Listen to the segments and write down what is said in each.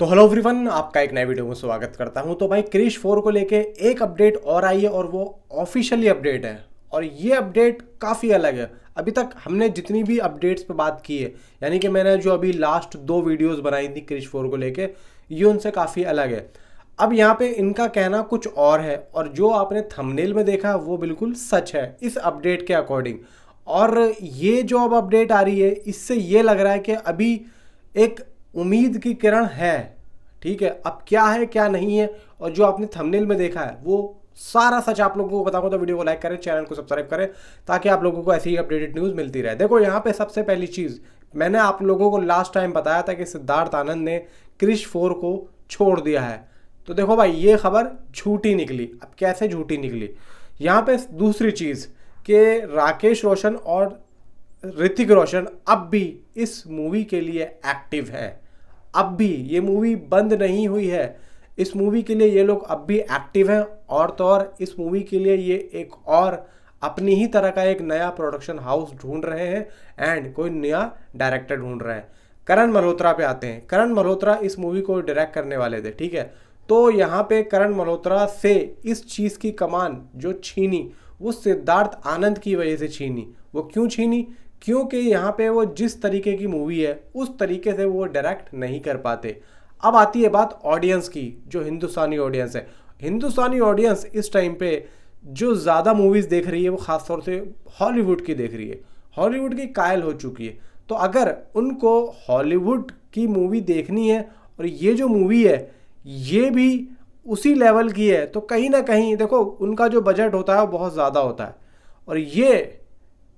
तो hello everyone, आपका एक नए वीडियो में स्वागत करता हूं। तो भाई क्रिश 4 को लेके एक अपडेट और आई है और वो ऑफिशियली अपडेट है और ये अपडेट काफ़ी अलग है। अभी तक हमने जितनी भी अपडेट्स पे बात की है, यानी कि मैंने जो अभी लास्ट 2 वीडियोस बनाई थी क्रिश 4 को लेके, ये उनसे काफ़ी अलग है। अब यहाँ पे इनका कहना कुछ और है और जो आपने थंबनेल में देखा वो बिल्कुल सच है इस अपडेट के अकॉर्डिंग। और ये जो अब अपडेट आ रही है इससे ये लग रहा है कि अभी एक उम्मीद की किरण है। ठीक है, अब क्या है क्या नहीं है और जो आपने थंबनेल में देखा है वो सारा सच आप लोगों को बताऊंगा। तो वीडियो को लाइक करें, चैनल को सब्सक्राइब करें ताकि आप लोगों को ऐसी ही अपडेटेड न्यूज़ मिलती रहे। देखो यहाँ पे सबसे पहली चीज़, मैंने आप लोगों को लास्ट टाइम बताया था कि सिद्धार्थ आनंद ने क्रिश 4 को छोड़ दिया है। तो देखो भाई, ये खबर झूठी निकली। अब कैसे झूठी निकली, यहाँ पे दूसरी चीज़ कि राकेश रोशन और ऋतिक रोशन अब भी इस मूवी के लिए एक्टिव है। अब भी ये मूवी बंद नहीं हुई है, इस मूवी के लिए ये लोग अब भी एक्टिव हैं। और तो और इस मूवी के लिए ये एक और अपनी ही तरह का एक नया प्रोडक्शन हाउस ढूंढ रहे हैं एंड कोई नया डायरेक्टर ढूंढ रहे हैं। करण मल्होत्रा पे आते हैं। करण मल्होत्रा इस मूवी को डायरेक्ट करने वाले थे, ठीक है। तो यहाँ पे करण मल्होत्रा से इस चीज़ की कमान जो छीनी वो सिद्धार्थ आनंद की वजह से छीनी। वो क्यों छीनी? क्योंकि यहाँ पे वो जिस तरीके की मूवी है उस तरीके से वो डायरेक्ट नहीं कर पाते। अब आती है बात ऑडियंस की, जो हिंदुस्तानी ऑडियंस है। हिंदुस्तानी ऑडियंस इस टाइम पे जो ज़्यादा मूवीज़ देख रही है वो ख़ासतौर से हॉलीवुड की देख रही है। हॉलीवुड की कायल हो चुकी है। तो अगर उनको हॉलीवुड की मूवी देखनी है और ये जो मूवी है ये भी उसी लेवल की है, तो कहीं ना कहीं देखो उनका जो बजट होता है वो बहुत ज़्यादा होता है और ये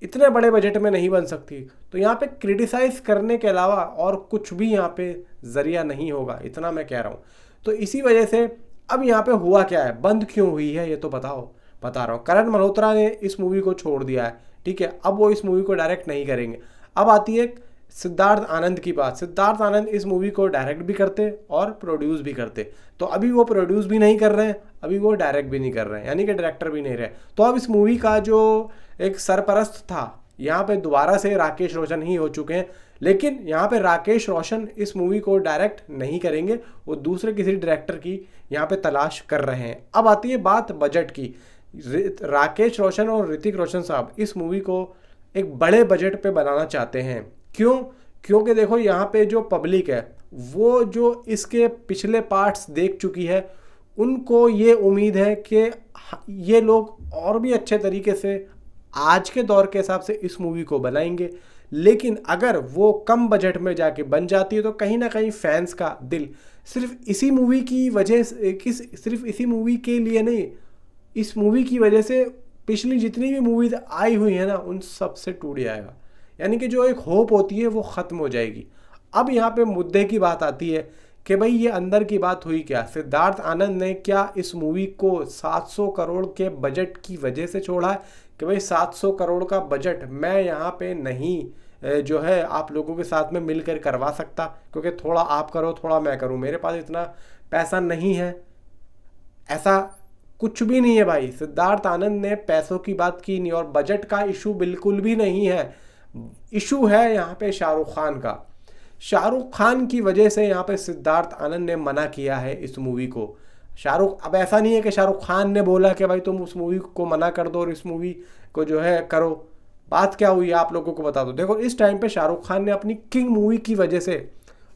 इतने बड़े बजट में नहीं बन सकती। तो यहाँ पे क्रिटिसाइज करने के अलावा और कुछ भी यहाँ पे जरिया नहीं होगा, इतना मैं कह रहा हूँ। तो इसी वजह से अब यहाँ पे हुआ क्या है, बंद क्यों हुई है ये तो बताओ, बता रहा हूँ। करण मल्होत्रा ने इस मूवी को छोड़ दिया है, ठीक है। अब वो इस मूवी को डायरेक्ट नहीं करेंगे। अब आती है सिद्धार्थ आनंद की बात। सिद्धार्थ आनंद इस मूवी को डायरेक्ट भी करते और प्रोड्यूस भी करते। तो अभी वो प्रोड्यूस भी नहीं कर रहे हैं, अभी वो डायरेक्ट भी नहीं कर रहे हैं, यानी कि डायरेक्टर भी नहीं रहे। तो अब इस मूवी का जो एक सरपरस्त था यहाँ पे दोबारा से राकेश रोशन ही हो चुके हैं। लेकिन यहाँ पे राकेश रोशन इस मूवी को डायरेक्ट नहीं करेंगे, वो दूसरे किसी डायरेक्टर की यहाँ पे तलाश कर रहे हैं। अब आती है बात बजट की। राकेश रोशन और ऋतिक रोशन साहब इस मूवी को एक बड़े बजट पे बनाना चाहते हैं। क्यों? क्योंकि देखो यहाँ पे जो पब्लिक है वो जो इसके पिछले पार्ट्स देख चुकी है, उनको ये उम्मीद है कि ये लोग और भी अच्छे तरीके से आज के दौर के हिसाब से इस मूवी को बनाएंगे। लेकिन अगर वो कम बजट में जाके बन जाती है तो कहीं ना कहीं फैंस का दिल सिर्फ इसी मूवी की वजह से, सिर्फ इसी मूवी के लिए नहीं, इस मूवी की वजह से पिछली जितनी भी मूवीज आई हुई है ना उन सब से टूट जाएगा। यानी कि जो एक होप होती है वो ख़त्म हो जाएगी। अब यहाँ पे मुद्दे की बात आती है कि भाई ये अंदर की बात हुई क्या। सिद्धार्थ आनंद ने क्या इस मूवी को 700 करोड़ के बजट की वजह से छोड़ा है कि भाई 700 करोड़ का बजट मैं यहाँ पे नहीं जो है आप लोगों के साथ में मिलकर करवा सकता, क्योंकि थोड़ा आप करो थोड़ा मैं करूँ, मेरे पास इतना पैसा नहीं है। ऐसा कुछ भी नहीं है भाई। सिद्धार्थ आनंद ने पैसों की बात की नहीं और बजट का इशू बिल्कुल भी नहीं है। इशू है यहाँ पे शाहरुख खान का। शाहरुख खान की वजह से यहाँ पे सिद्धार्थ आनंद ने मना किया है इस मूवी को। शाहरुख, अब ऐसा नहीं है कि शाहरुख खान ने बोला कि भाई तुम उस मूवी को मना कर दो और इस मूवी को जो है करो। बात क्या हुई आप लोगों को बता दो। देखो इस टाइम पे शाहरुख खान ने अपनी किंग मूवी की वजह से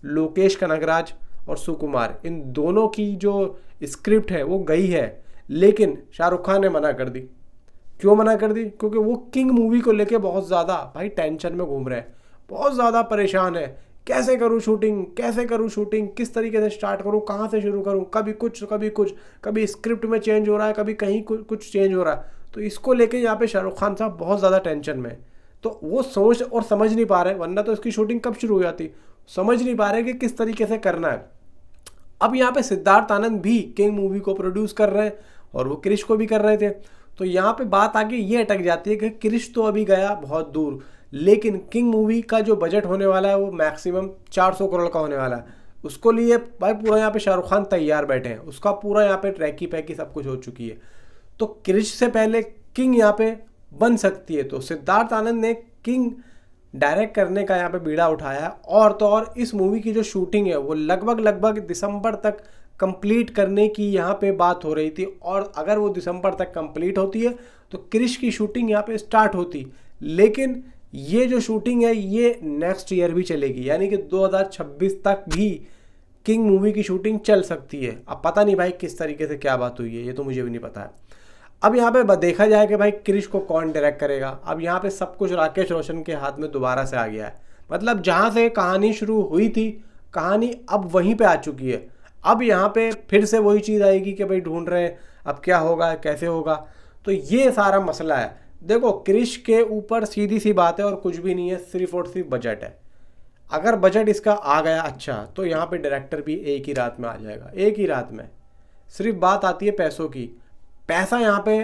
लोकेश कनगराज और सुकुमार इन दोनों की जो स्क्रिप्ट है वो गई है, लेकिन शाहरुख खान ने मना कर दी। क्यों मना कर दी? क्योंकि वो किंग मूवी को लेके बहुत ज़्यादा भाई टेंशन में घूम रहे हैं, बहुत ज़्यादा परेशान है। कैसे करूँ शूटिंग, कैसे करूँ शूटिंग, किस तरीके से स्टार्ट करूँ, कहाँ से शुरू करूँ, कभी कुछ कभी कुछ, कभी स्क्रिप्ट में चेंज हो रहा है, कभी कहीं कुछ चेंज हो रहा है। तो इसको लेके यहाँ पे शाहरुख खान साहब बहुत ज़्यादा टेंशन में है। तो वो सोच और समझ नहीं पा रहे, वरना तो इसकी शूटिंग कब शुरू हो जाती। समझ नहीं पा रहे कि किस तरीके से करना है। अब यहाँ पे सिद्धार्थ आनंद भी किंग मूवी को प्रोड्यूस कर रहे हैं और वो क्रिश को भी कर रहे थे। तो यहाँ पे बात आगे ये अटक जाती है कि क्रिश तो अभी गया बहुत दूर, लेकिन किंग मूवी का जो बजट होने वाला है वो मैक्सिमम 400 करोड़ का होने वाला है। उसको लिए भाई पूरा यहाँ पे शाहरुख खान तैयार बैठे हैं, उसका पूरा यहाँ पे ट्रैकी पैकी सब कुछ हो चुकी है। तो क्रिश से पहले किंग यहाँ पे बन सकती है। तो सिद्धार्थ आनंद ने किंग डायरेक्ट करने का यहाँ पे बीड़ा उठाया है। और तो और इस मूवी की जो शूटिंग है वो लगभग दिसंबर तक कंप्लीट करने की यहाँ पे बात हो रही थी, और अगर वो दिसंबर तक कंप्लीट होती है तो क्रिश की शूटिंग यहाँ पे स्टार्ट होती। लेकिन ये जो शूटिंग है ये नेक्स्ट ईयर भी चलेगी, यानी कि 2026 तक भी किंग मूवी की शूटिंग चल सकती है। अब पता नहीं भाई किस तरीके से क्या बात हुई है, ये तो मुझे भी नहीं पता है। अब यहाँ पे देखा जाए कि भाई क्रिश को कौन डायरेक्ट करेगा। अब यहाँ पे सब कुछ राकेश रोशन के हाथ में दोबारा से आ गया है। मतलब जहाँ से कहानी शुरू हुई थी, कहानी अब वहीं पे आ चुकी है। अब यहाँ पे फिर से वही चीज़ आएगी कि भाई ढूंढ रहे हैं अब क्या होगा कैसे होगा। तो ये सारा मसला है। देखो क्रिश के ऊपर सीधी सी बात है और कुछ भी नहीं है, सिर्फ और सिर्फ बजट है। अगर बजट इसका आ गया अच्छा, तो यहाँ पे डायरेक्टर भी एक ही रात में आ जाएगा, एक ही रात में। सिर्फ बात आती है पैसों की। पैसा यहाँ पे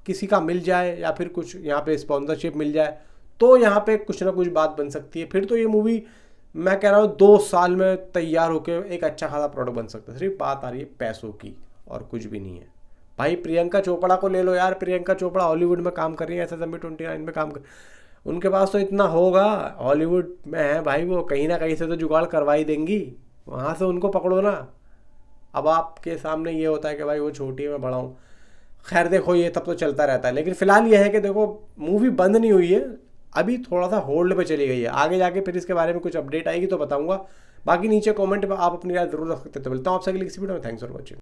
किसी का मिल जाए या फिर कुछ यहाँ पे स्पॉन्सरशिप मिल जाए तो यहाँ पे कुछ ना कुछ बात बन सकती है। फिर तो ये मूवी मैं कह रहा हूँ 2 साल में तैयार होकर एक अच्छा खासा प्रोडक्ट बन सकता है। सिर्फ बात आ रही है पैसों की और कुछ भी नहीं है। भाई प्रियंका चोपड़ा को ले लो यार, प्रियंका चोपड़ा हॉलीवुड में काम कर रही है, SSME 29 में काम कर, उनके पास तो इतना होगा, हॉलीवुड में है भाई, वो कहीं ना कहीं से तो जुगाड़ करवा ही देंगी, वहाँ से उनको पकड़ो ना। अब आपके सामने ये होता है कि भाई वो छोटी है मैं बड़ा हूँ। खैर देखो ये तब तो चलता रहता है, लेकिन फिलहाल ये है कि देखो मूवी बंद नहीं हुई है, अभी थोड़ा सा होल्ड पे चली गई है। आगे जाके फिर इसके बारे में कुछ अपडेट आएगी तो बताऊंगा। बाकी नीचे कमेंट में आप अपनी याद जरूर रख सकते हो। तो मिलता हूँ आपसे अगली किसी वीडियो में। Thanks for watching.